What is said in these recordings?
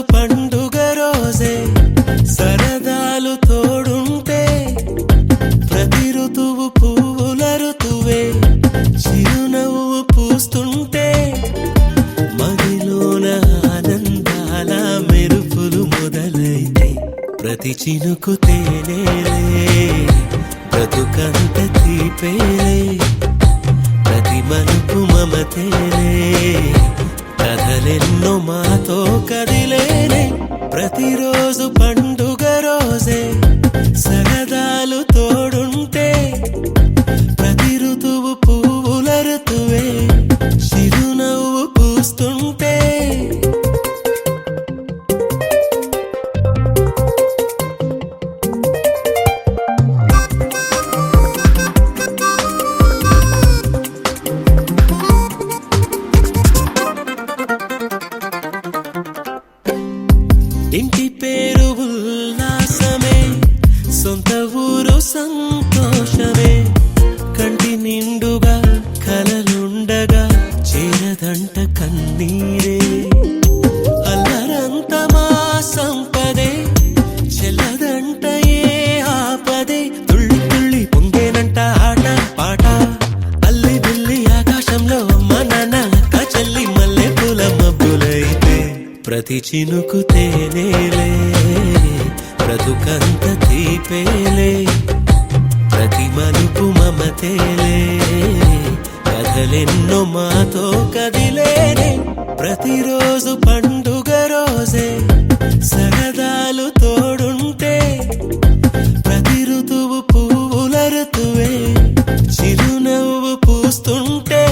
ప్రతిరోజు పండుగ రోజే సరదాలు తోడుంటే ప్రతి ఋతువు పువ్వుల ఋతువే చిరునవ్వు పూస్తుంటే మదిలోన ఆనందాల మెరుపులు మొదలైతే ప్రతి చినుకు తేనేలే బ్రతుకంత తీపేలే ప్రతి మలుపు మమతేలే కథలెన్నో మాతో కదిలేనే ప్రతిరోజు పండుగ రోజే సరదాలు తోడుంటే ప్రతి ఋతువు పువ్వుల ఋతువే చిరునవ్వు పూస్తుంటే ఇంటి పేరు ఉల్లాసమే సొంత ఊరు సంతోషమే కంటి నిండుగా కలలుండగా చేరదంట కన్నీరే అల్లరంత మా సంపదే చెల్లదంట ఏ ఆపదే తుళ్ళి తుళ్ళి పొంగేనంట ఆట పాట అల్లి బిల్లి ఆకాశంలో మన నక్క చెల్లి మల్లె పూల మబ్బులైతే ప్రతి చినుకు తేనేలే బ్రతుకంత తీపేలే ప్రతి మలుపు మమతేలే కథలెన్నో మాతో కదిలేనే ప్రతిరోజు పండుగ రోజే సరదాలు తోడుంటే ప్రతి ఋతువు పువ్వుల ఋతువే చిరునవ్వు పూస్తుంటే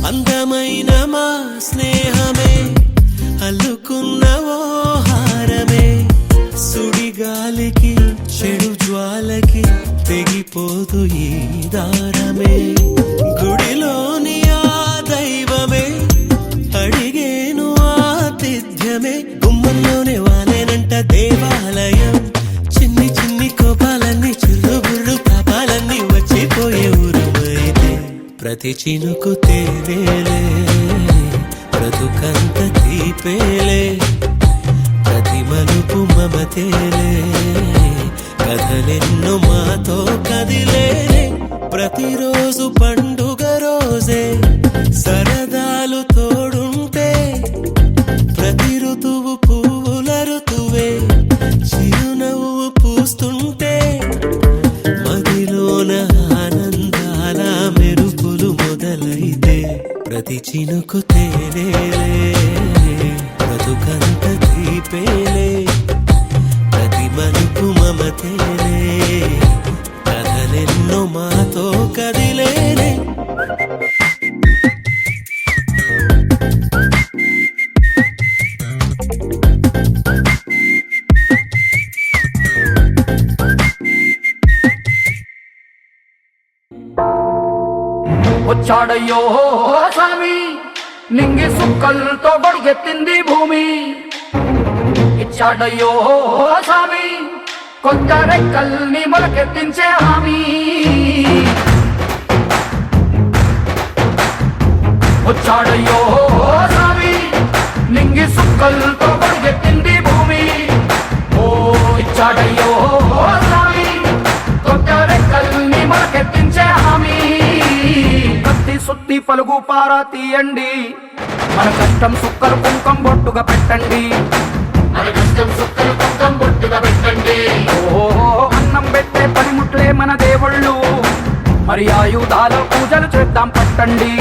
అందమైన మా స్నేహమే అల్లుకున్న ఓ హారమే సుడిగాలికి చెడు జ్వాలకి తెగిపోదు ఈ దారమే గుడిలోని ఆ దైవమే అడిగేను ఆతిథ్యమే గుమ్మంలోనే వాలేనంట దేవాలయం చిన్ని చిన్ని కోపాలన్నీ చిరుబుర్రు పాపాలన్నీ వచ్చిపోయే ఊరుమైతే ప్రతి చినుకు తేనేలే బ్రతుకంత తీపేలే ప్రతి మలుపు మమతేలే కథలెన్నో మాతో కదిలేనే ప్రతిరోజు పండుగ రోజే సరదాలు తోడుంటే ప్రతి ఋతువు పువ్వుల ఋతువే చిరునవ్వు పూస్తుంటే మదిలోన ఆనందాల మెరుపులు మొదలైతే ప్రతి చినుకు తేనేలే బ్రతుకంత తీపేలే ప్రతి మలుపు మమతేలే కథలెన్నో మాతో కదిలేనే వచ్చాడయ్యో స్వామి నింగి సుక్కలతో బడిగెత్తింది భూమి ఇచ్చాడయ్యో స్వామి కొత్త రెక్కల్ని మొలకెత్తించే హామీ వచ్చాడయ్యో స్వామి నింగి సుక్కలతో బడిగెత్తింది భూమి ఓ ఇచ్చాడయ్యో స్వామి కొత్త రెక్కల్ని మొలకెత్తించే హామీ సుత్తి పలుగు పారా తీయండి మన కష్టం సుక్కలు కుంకం బొట్టుగా పెట్టండి ఓ అన్నం పెట్టే పనిముట్లే మన దేవుళ్ళు మరి ఆయుధాల పూజలు చేద్దాం పట్టండి